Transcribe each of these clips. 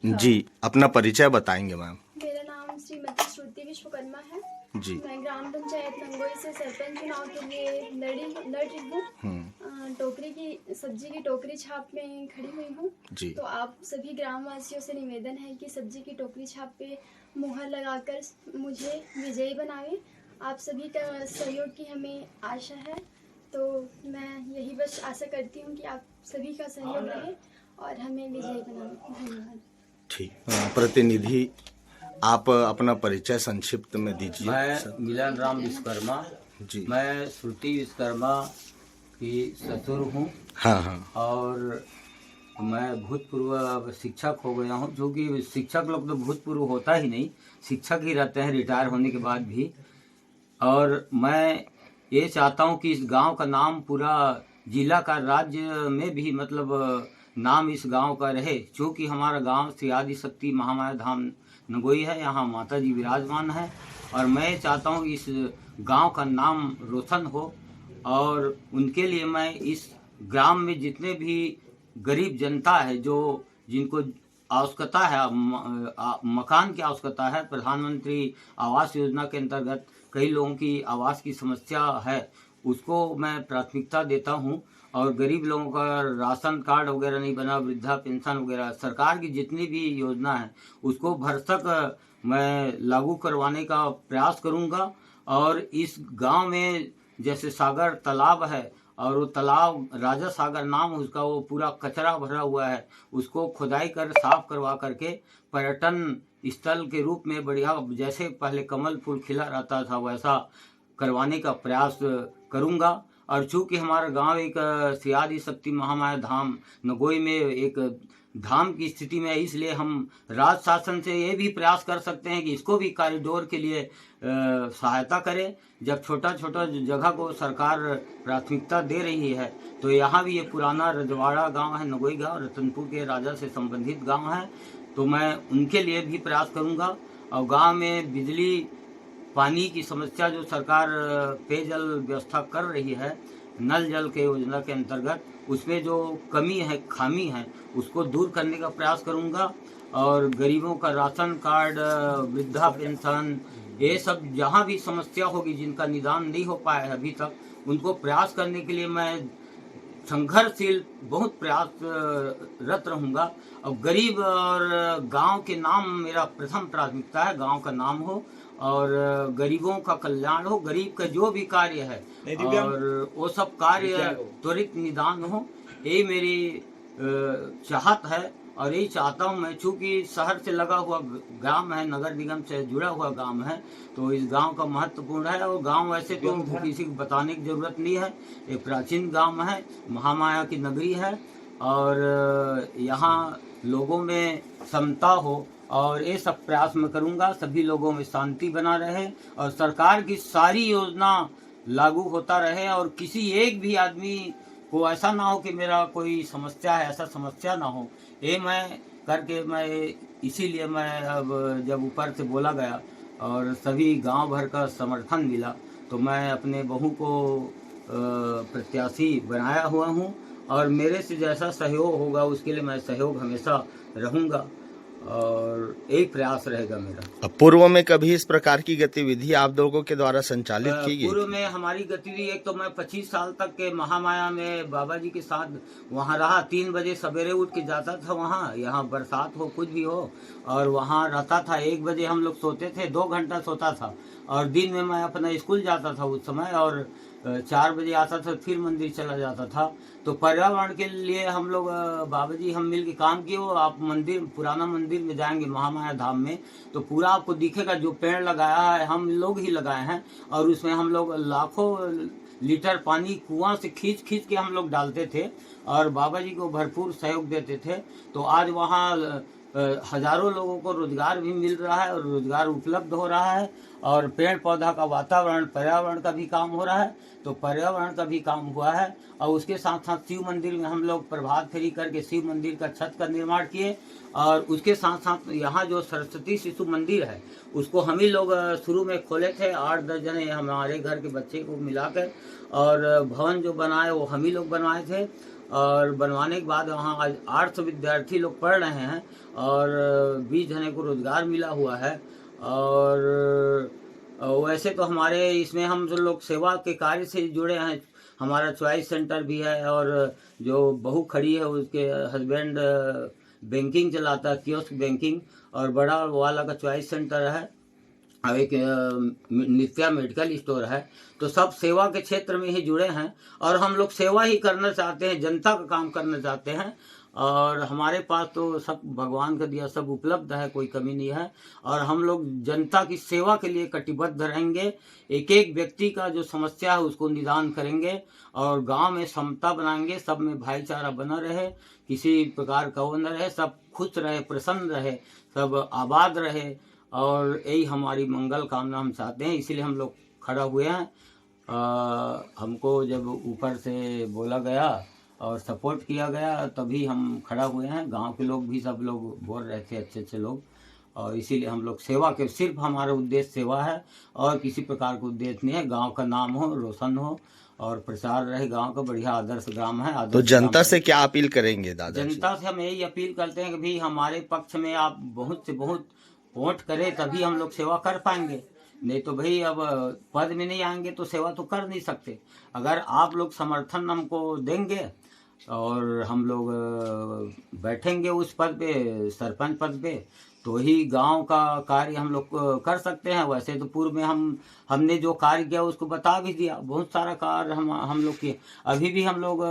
जी, अपना परिचय बताएंगे मैम। मेरा नाम श्रीमती श्रुति विश्वकर्मा है। जी। मैं ग्राम पंचायत नंगोई से सरपंच चुनाव के लिए लड़ रही हूँ। टोकरी की सब्जी की टोकरी छाप में खड़ी हुई हूँ। जी। तो आप सभी ग्राम वासियों से निवेदन है कि सब्जी की टोकरी छाप पे मुहर लगाकर मुझे विजयी बनावें। आप सभी का सहयोग की हमें आशा है। तो मैं यही बस आशा करती हूँ कि आप सभी का सहयोग रहे और हमें विजयी बनावें। धन्यवाद। ठीक। प्रतिनिधि, आप अपना परिचय संक्षिप्त में दीजिए। मैं मिलन राम विश्वकर्मा। जी। मैं श्रुति विश्वकर्मा की ससुर हूँ। हाँ हाँ। और मैं भूतपूर्व शिक्षक हो गया हूँ, जो कि शिक्षक लोग तो भूतपूर्व होता ही नहीं, शिक्षक ही रहते हैं रिटायर होने के बाद भी। और मैं ये चाहता हूँ कि इस गांव का नाम पूरा जिला का राज्य में भी मतलब नाम इस गांव का रहे, क्योंकि हमारा गांव श्री आदि शक्ति महामाया धाम नगोई है, यहाँ माता जी विराजमान है। और मैं चाहता हूँ इस गांव का नाम रोशन हो, और उनके लिए मैं इस ग्राम में जितने भी गरीब जनता है, जो जिनको आवश्यकता है, मकान की आवश्यकता है, प्रधानमंत्री आवास योजना के अंतर्गत कई लोगों की आवास की समस्या है, उसको मैं प्राथमिकता देता हूं। और गरीब लोगों का राशन कार्ड वगैरह नहीं बना, वृद्धा पेंशन वगैरह, सरकार की जितनी भी योजना है उसको भरसक मैं लागू करवाने का प्रयास करूंगा। और इस गांव में जैसे सागर तालाब है, और वो तालाब राजा सागर नाम उसका, वो पूरा कचरा भरा हुआ है, उसको खुदाई कर साफ करवा करके पर्यटन स्थल के रूप में बढ़िया, जैसे पहले कमल फूल खिला रहता था वैसा करवाने का प्रयास करूंगा। और चूंकि हमारा गांव एक श्री आदि शक्ति महामाया धाम नगोई में एक धाम की स्थिति में है, इसलिए हम राज्य शासन से ये भी प्रयास कर सकते हैं कि इसको भी कॉरिडोर के लिए सहायता करें। जब छोटा छोटा जगह को सरकार प्राथमिकता दे रही है, तो यहाँ भी ये पुराना रजवाड़ा गांव है, नगोई गांव रतनपुर के राजा से संबंधित गांव है, तो मैं उनके लिए भी प्रयास करूंगा। और गांव में बिजली पानी की समस्या जो सरकार पेयजल व्यवस्था कर रही है नल जल के योजना के अंतर्गत, उसमें जो कमी है, खामी है, उसको दूर करने का प्रयास करूंगा। और गरीबों का राशन कार्ड, वृद्धा पेंशन, ये सब जहां भी समस्या होगी, जिनका निदान नहीं हो पाया है अभी तक, उनको प्रयास करने के लिए मैं संघर्षशील बहुत प्रयासरत रहूंगा। और गरीब और गांव के नाम मेरा प्रथम प्राथमिकता है, गांव का नाम हो और गरीबों का कल्याण हो, गरीब का जो भी कार्य है और वो सब कार्य त्वरित निदान हो, यही मेरी चाहत है। और यही चाहता हूँ मैं, चूंकि शहर से लगा हुआ ग्राम है, नगर निगम से जुड़ा हुआ गांव है, तो इस गांव का महत्वपूर्ण है। और गांव वैसे तो किसी को बताने की जरूरत नहीं है, एक प्राचीन गांव है, महामाया की नगरी है, और यहाँ लोगों में समता हो, और ये सब प्रयास मैं करूंगा, सभी लोगों में शांति बना रहे और सरकार की सारी योजना लागू होता रहे, और किसी एक भी आदमी को ऐसा ना हो कि मेरा कोई समस्या है, ऐसा समस्या ना हो। ये मैं करके मैं इसीलिए मैं अब जब ऊपर से बोला गया और सभी गांव भर का समर्थन मिला, तो मैं अपने बहू को प्रत्याशी बनाया हुआ हूं, और मेरे से जैसा सहयोग होगा उसके लिए मैं सहयोग हमेशा रहूंगा, और एक प्रयास रहेगा मेरा। पूर्व में कभी इस प्रकार की गतिविधि आप लोगों के द्वारा संचालित की गई? पूर्व में हमारी गतिविधि, एक तो मैं 25 साल तक के महामाया में बाबा जी के साथ वहाँ रहा। 3 बजे सवेरे उठ के जाता था वहाँ, यहाँ बरसात हो कुछ भी हो, और वहाँ रहता था। 1 बजे हम लोग सोते थे, 2 घंटा सोता था, और दिन में मैं अपना स्कूल जाता था उस समय, और 4 बजे आता था, फिर मंदिर चला जाता था। तो पर्यावरण के लिए हम लोग बाबा जी हम मिल के काम किए। वो आप मंदिर, पुराना मंदिर में जाएंगे महामाया धाम में, तो पूरा आपको दिखेगा, जो पेड़ लगाया है हम लोग ही लगाए हैं, और उसमें हम लोग लाखों लीटर पानी कुआं से खींच खींच के हम लोग डालते थे, और बाबा जी को भरपूर सहयोग देते थे। तो आज वहाँ हजारों लोगों को रोजगार भी मिल रहा है, और रोजगार उपलब्ध हो रहा है, और पेड़ पौधा का वातावरण, पर्यावरण का भी काम हो रहा है, तो पर्यावरण का भी काम हुआ है। और उसके साथ साथ शिव मंदिर में हम लोग प्रभात फेरी करके शिव मंदिर का छत का निर्माण किए, और उसके साथ साथ यहाँ जो सरस्वती शिशु मंदिर है उसको हम ही लोग शुरू में खोले थे, 8-10 जने हमारे घर के बच्चे को मिलाकर, और भवन जो बनाए वो हम ही लोग बनवाए थे। और बनवाने के बाद वहाँ आज 800 विद्यार्थी लोग पढ़ रहे हैं और 20 जने को रोजगार मिला हुआ है। और वैसे तो हमारे इसमें हम जो लोग सेवा के कार्य से जुड़े हैं, हमारा चॉइस सेंटर भी है और जो बहू खड़ी है उसके हस्बैंड बैंकिंग चलाता है, कियोस्क बैंकिंग, और बड़ा वाला का चॉइस सेंटर है और एक नित्या मेडिकल स्टोर है। तो सब सेवा के क्षेत्र में ही जुड़े हैं और हम लोग सेवा ही करना चाहते हैं, जनता का काम करना चाहते हैं। और हमारे पास तो सब भगवान का दिया सब उपलब्ध है, कोई कमी नहीं है। और हम लोग जनता की सेवा के लिए कटिबद्ध रहेंगे। एक एक व्यक्ति का जो समस्या है उसको निदान करेंगे और गांव में समता बनाएंगे, सब में भाईचारा बना रहे, किसी प्रकार का वो न रहे, सब खुश रहे, प्रसन्न रहे, सब आबाद रहे। और यही हमारी मंगल कामना हम चाहते हैं, इसीलिए हम लोग खड़ा हुए हैं। हमको जब ऊपर से बोला गया और सपोर्ट किया गया तभी हम खड़ा हुए हैं। गांव के लोग भी सब लोग बोल रहे थे, अच्छे अच्छे लोग, और इसीलिए हम लोग सेवा के, सिर्फ हमारा उद्देश्य सेवा है और किसी प्रकार का उद्देश्य नहीं है। गांव का नाम हो, रोशन हो और प्रचार रहे, गांव का बढ़िया आदर्श ग्राम है। तो जनता से क्या अपील करेंगे दादा? जनता से हम यही अपील करते हैं कि भाई हमारे पक्ष में आप बहुत से बहुत वोट करें, तभी हम लोग सेवा कर पाएंगे। नहीं तो भाई अब पद में नहीं आएंगे तो सेवा तो कर नहीं सकते। अगर आप लोग समर्थन हमको देंगे और हम लोग बैठेंगे उस पद पे, सरपंच पद पे, तो ही गांव का कार्य हम लोग कर सकते हैं। वैसे तो पूर्व में हमने जो कार्य किया उसको बता भी दिया, बहुत सारा कार्य हम लोग किए। अभी भी हम लोग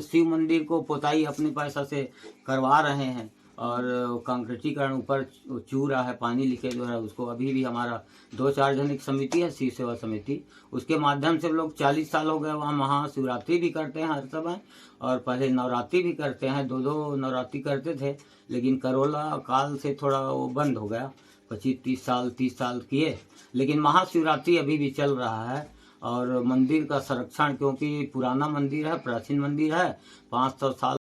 शिव मंदिर को पोताई अपने पैसा से करवा रहे हैं और कंक्रीटीकरण ऊपर चू रहा है, पानी लीकेज हो रहा है उसको। अभी भी हमारा 2-4 जन एक समिति है, शिव सेवा समिति, उसके माध्यम से लोग 40 साल हो गए वहाँ महाशिवरात्रि भी करते हैं हर समय, और पहले नवरात्रि भी करते हैं, 2-2 नवरात्रि करते थे, लेकिन कोरोना काल से थोड़ा वो बंद हो गया। 25-30 साल 30 साल किए, लेकिन महाशिवरात्रि अभी भी चल रहा है। और मंदिर का संरक्षण, क्योंकि पुराना मंदिर है, प्राचीन मंदिर है, 500 साल